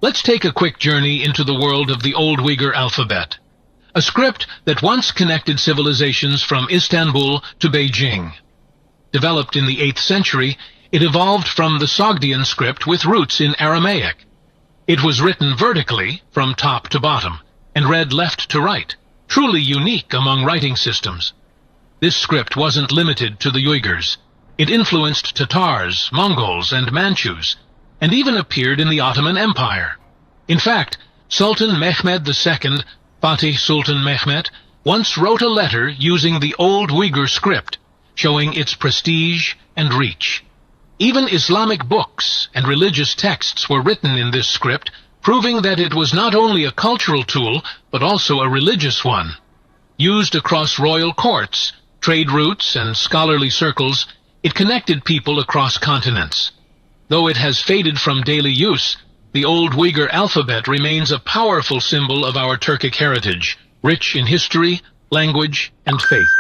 Let's take a quick journey into the world of the Old Uyghur alphabet, a script that once connected civilizations from Istanbul to Beijing. Developed in the 8th century, it evolved from the Sogdian script with roots in Aramaic. It was written vertically, from top to bottom, and read left to right, truly unique among writing systems. This script wasn't limited to the Uyghurs. It influenced Tatars, Mongols, and Manchus, and even appeared in the Ottoman Empire. In fact, Sultan Mehmed II, Fatih Sultan Mehmet, once wrote a letter using the Old Uyghur script, showing its prestige and reach. Even Islamic books and religious texts were written in this script, proving that it was not only a cultural tool, but also a religious one. Used across royal courts, trade routes, and scholarly circles, it connected people across continents. Though it has faded from daily use, the Old Uyghur alphabet remains a powerful symbol of our Turkic heritage, rich in history, language, and faith.